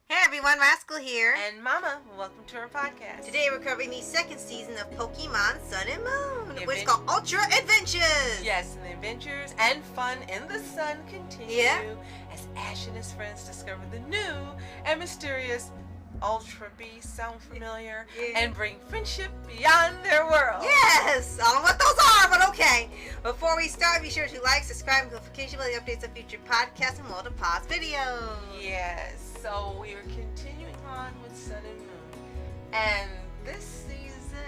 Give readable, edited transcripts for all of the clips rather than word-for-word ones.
Hey everyone, Rascal here. And Mama, welcome to our podcast. Today we're covering the second season of Pokemon Sun and Moon, which is called Ultra Adventures. Yes, and the adventures and fun in the sun continue as Ash and his friends discover the new and mysterious Ultra Beasts. Sound familiar? Yeah. And bring friendship beyond their world. Yes! I don't know what those are, but okay. Before we start, be sure to like, subscribe, and notification bell, the updates of future podcasts and more to pause videos. Yes, so we are continuing on with Sun and Moon. And this season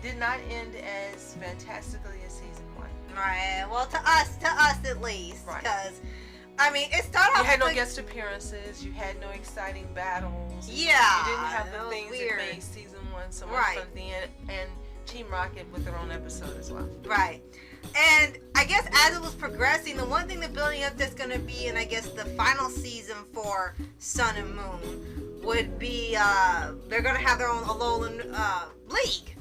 did not end as fantastically as season 1. Right, well, to us at least. Right. Because, I mean, it started off You had no with guest appearances, you had no exciting battles. Yeah. You didn't have it the was things weird. that made season 1 so much Right. fun at the end. And Team Rocket with their own episode as well. Right. And I guess as it was progressing, the one thing they're building up that's going to be in, I guess, the final season for Sun and Moon would be, they're going to have their own Alolan league.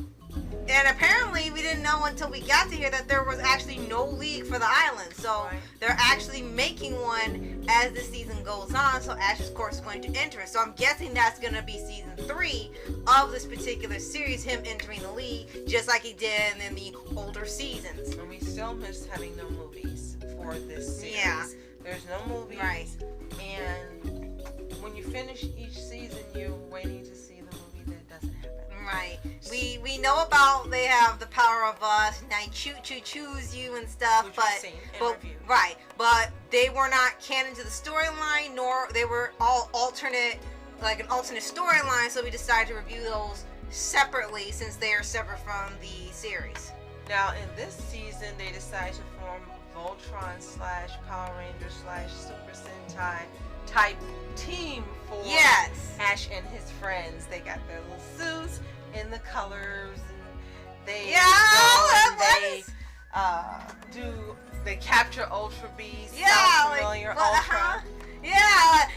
And apparently we didn't know until we got to here that there was actually no league for the island. So Right. they're actually making one as the season goes on. So Ash's course is going to enter it. So I'm guessing that's going to be season 3 of this particular series, him entering the league, just like he did in the older seasons. And we still miss having no movies for this series. Yeah. There's no movies. Right. And when you finish each season, you're waiting to see the movie that doesn't happen. Right. We know about they have the power of us, and I choose you and stuff, Which but we've seen and reviewed. right, but they were not canon to the storyline, nor they were all alternate, like an alternate storyline. So we decided to review those separately since they are separate from the series. Now, in this season, they decided to form Voltron / Power Ranger / Super Sentai type team for Yes. Ash and his friends. They got their little suits in the colors, and they they capture Ultra Beasts. Yeah, Sound familiar? Ultra. Yeah,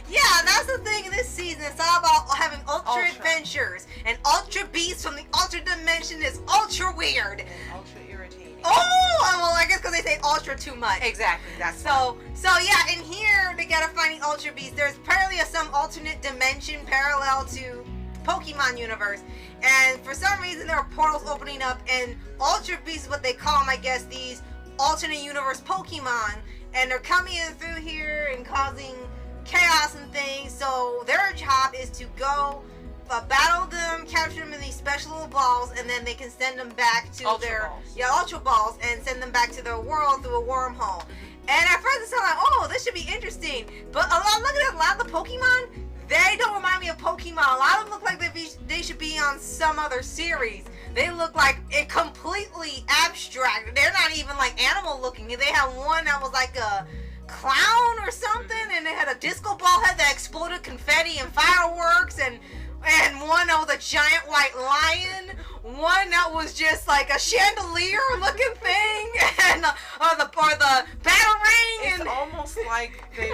that's the thing in this season. It's all about having ultra adventures. And Ultra Beast from the Ultra Dimension is ultra weird. And ultra irritating. Oh, well, I guess because they say ultra too much. Exactly. That's So yeah, in here, they gotta find the Ultra Beast. There's apparently some alternate dimension parallel to Pokemon universe. And for some reason, there are portals opening up, and Ultra Beast is what they call them, I guess, these alternate universe Pokemon. And they're coming in through here and causing chaos and things. So their job is to go battle them, capture them in these special little balls, and then they can send them back to Ultra Balls, and send them back to their world through a wormhole. And at first it sounded like, oh, this should be interesting. But looking at a lot of the Pokemon, they don't remind me of Pokemon. A lot of them look like they should be on some other series. They look like it completely abstract. They're not even like animal looking. They had one that was like a clown or something, and it had a disco ball head that exploded confetti and fireworks, and one that was a giant white lion, one that was just like a chandelier looking thing, and the batarang. It's and almost like they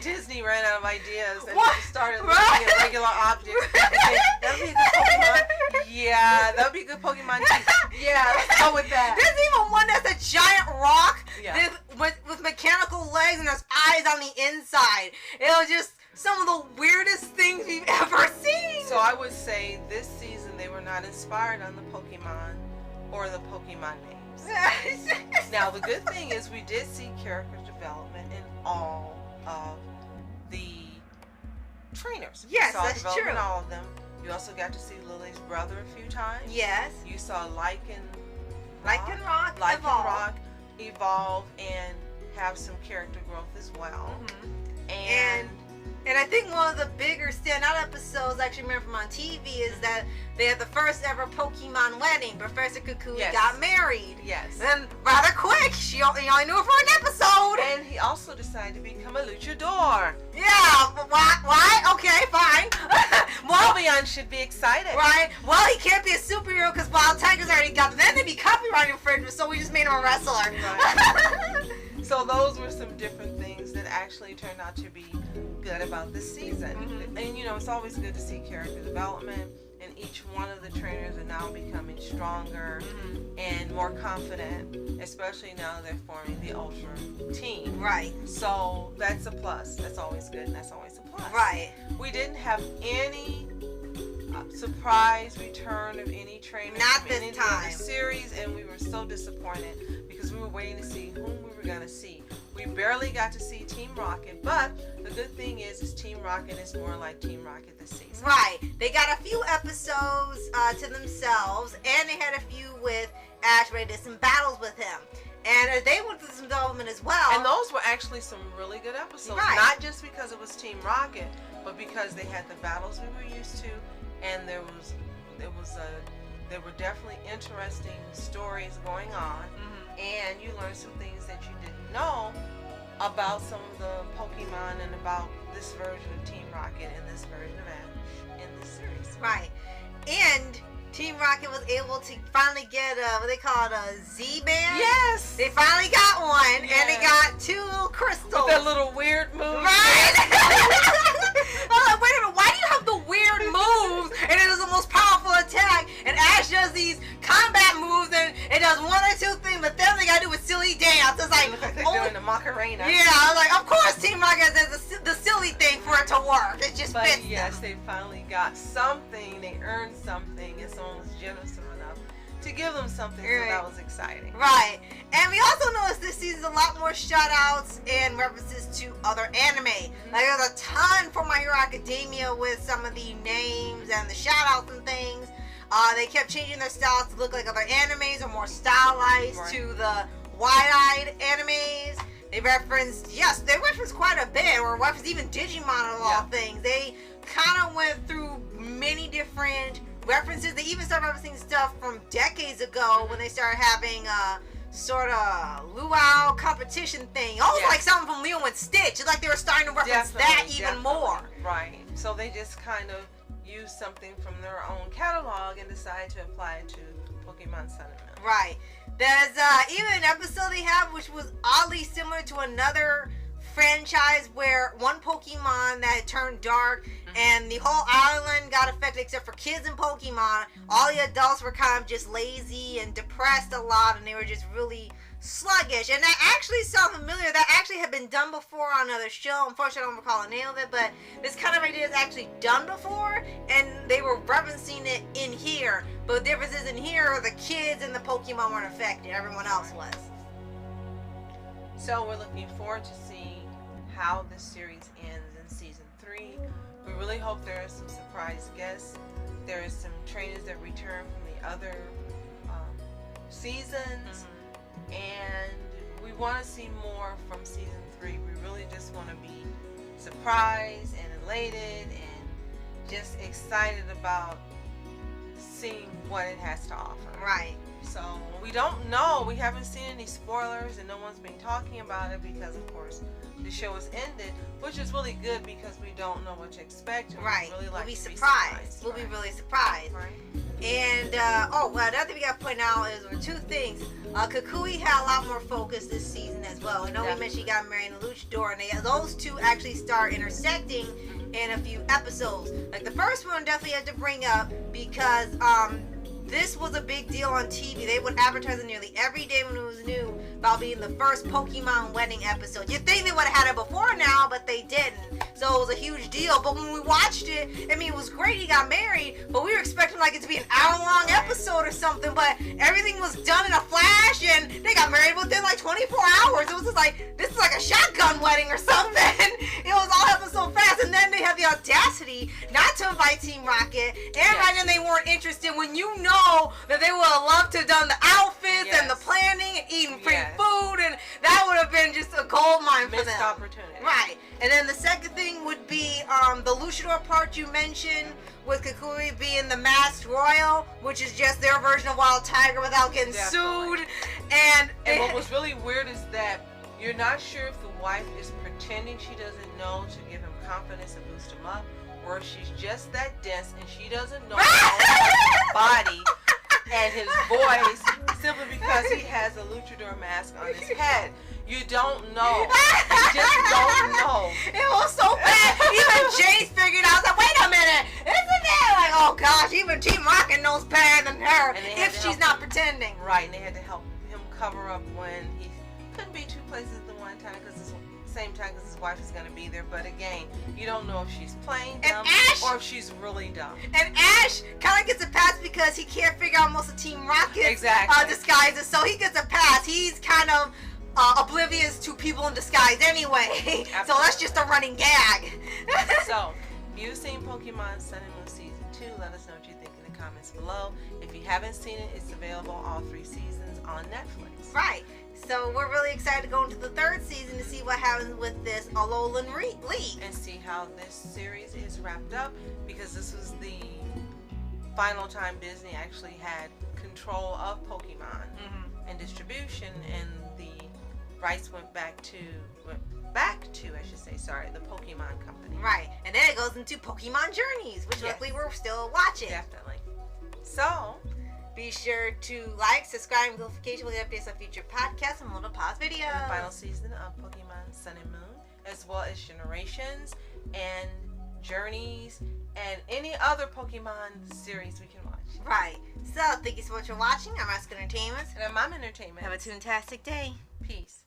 Disney ran out of ideas and What? just started looking at regular objects. Okay, that'll be a good Pokemon. Yeah, that'll be a good Pokemon too. Yeah, let's go with that. There's even one that's a giant rock Yeah. with mechanical legs and there's eyes on the inside. It was just some of the weirdest things we've ever seen. So I would say this season they were not inspired on the Pokemon or the Pokemon names. Now the good thing is we did see character development in all of the trainers. Yes, we saw that's development in true. all of them. You also got to see Lily's brother a few times. Yes. You saw Lycan Rock evolve and have some character growth as well. Mm-hmm. And I think one of the bigger standout episodes I actually remember from on TV is that they had the first ever Pokemon wedding. Professor Kukui got married. Yes. And rather quick. You only knew her for an episode. And he also decided to become a luchador. Yeah. Why? Okay, fine. Well, Sylveon should be excited. right. Well, he can't be a superhero because Wild Tiger's already got them. Then they'd be copyright infringement, so we just made him a wrestler. Right. So those were some different things that actually turned out to be good about this season. And you know, it's always good to see character development and each one of the trainers are now becoming stronger and more confident, especially now they're forming the Ultra team. Right. So that's a plus. That's always good, and that's always a plus. Right. We didn't have any surprise return of any trainers Not from this any time. of the series, and we were so disappointed because we were waiting to see whom we were going to see. We barely got to see Team Rocket, but the good thing is Team Rocket is more like Team Rocket this season. Right. They got a few episodes to themselves, and they had a few with Ash, where they did some battles with him. And they went through some development as well. And those were actually some really good episodes. Right. Not just because it was Team Rocket, but because they had the battles we were used to, and there were definitely interesting stories going on, and you learned some things that you didn't know about some of the Pokemon and about this version of Team Rocket and this version of Ash in this series. Right. And Team Rocket was able to finally get what they call it, a Z-Band. Yes! They finally got one, and they Yes. got 2 little crystals. With that little weird move. Right? I was like, wait a minute, why do you have the weird moves? And it is the most powerful attack, and Ash does these combat moves, and it does 1 or 2 things, but then they gotta do a silly dance. It's like, It looks like they're doing the Macarena. yeah, I was like, of course Team Rocket does the silly thing for it to work. It just But fits yes, them. they finally got something. They earned something, and someone was generous enough to give them something. So that was exciting. Right. And we also noticed this season's a lot more shout-outs and references to other anime. Like, there's a ton for My Hero Academia with some of the names and the shout-outs and things. They kept changing their styles to look like other animes or more stylized to the wide-eyed animes. They referenced quite a bit, or referenced even Digimon of all things. They kind of went through many different references. They even started referencing stuff from decades ago when they started having sort of luau competition thing. Almost like something from Leo and Stitch. It's like they were starting to reference that even more. Right. So they just kind of used something from their own catalog and decided to apply it to Pokemon Sun and Moon. Right. There's even an episode they have which was oddly similar to another franchise where one Pokemon that had turned dark and the whole island got affected except for kids and Pokemon. All the adults were kind of just lazy and depressed a lot, and they were just really sluggish. And that actually sounds familiar. That actually had been done before on another show. Unfortunately, I don't recall the name of it, but this kind of idea is actually done before, and they were referencing it in here. But the difference is in here, the kids and the Pokemon weren't affected. Everyone else was. So we're looking forward to seeing how this series ends in season 3. We really hope there are some surprise guests. There are some trainers that return from the other seasons, and we want to see more from season 3. We really just want to be surprised and elated and just excited about seeing what it has to offer. Right. So we don't know. We haven't seen any spoilers, and no one's been talking about it because, of course, the show has ended, which is really good because we don't know what to expect. Right. Really like we'll be to surprised. We'll be really surprised. Right. And another thing we got to point out is there were 2 things. Kukui had a lot more focus this season as well. I know we mentioned she got married in the Luchador, and those 2 actually start intersecting in a few episodes. Like the first one, definitely had to bring up because this was a big deal on TV. They would advertise it nearly every day when it was new about being the first Pokemon wedding episode. You'd think they would have had it before now, but they didn't. So it was a huge deal. But when we watched it, I mean, it was great he got married, but we were expecting like it to be an hour-long episode or something. But everything was done in a flash, and they got married within like 24 hours. It was just like, this is like a shotgun wedding or something. It was all happening so fast. And then they had the audacity not to invite Team Rocket, and right then they weren't interested when you know that they would have loved to have done the outfits and the planning and eating free food, and that would have been just a gold mine for them. Missed opportunity. Right. And then the second thing would be the Luchador part you mentioned, with Kukui being the masked royal, which is just their version of Wild Tiger without getting sued. And what was really weird is that you're not sure if the wife is pretending she doesn't know to give him confidence and boost him up, or if she's just that dense and she doesn't know his body and his voice simply because he has a luchador mask on his head. You don't know. You just don't know. It was so bad. Even Jace figured out, I was like, wait a minute, isn't that like, like, oh gosh, even Team Rocket knows better than her if she's not pretending. Right, and they had to help him cover up when he couldn't be two places at the one time same time because his wife is going to be there. But again, you don't know if she's playing dumb or if she's really dumb. And Ash kind of gets a pass because he can't figure out most of Team Rocket's disguises, so he gets a pass. He's kind of oblivious to people in disguise anyway. So that's just a running gag. So, you've seen Pokemon Sun and Moon Season 2. Let us know what you think in the comments below. If you haven't seen it, it's available all 3 seasons on Netflix. Right. So we're really excited to go into the 3rd season to see what happens with this Alolan League. And see how this series is wrapped up, because this was the final time Disney actually had control of Pokemon and distribution, and the rights went back to the Pokemon Company. Right. And then it goes into Pokemon Journeys, which luckily we're still watching. Definitely. So, be sure to like, subscribe, and notification with updates on future podcasts and Little Paws videos. The final season of Pokemon Sun and Moon, as well as Generations and Journeys and any other Pokemon series we can watch. Right. So, thank you so much for watching. I'm Ask Entertainment. And I'm Mom Entertainment. Have a fantastic day. Peace.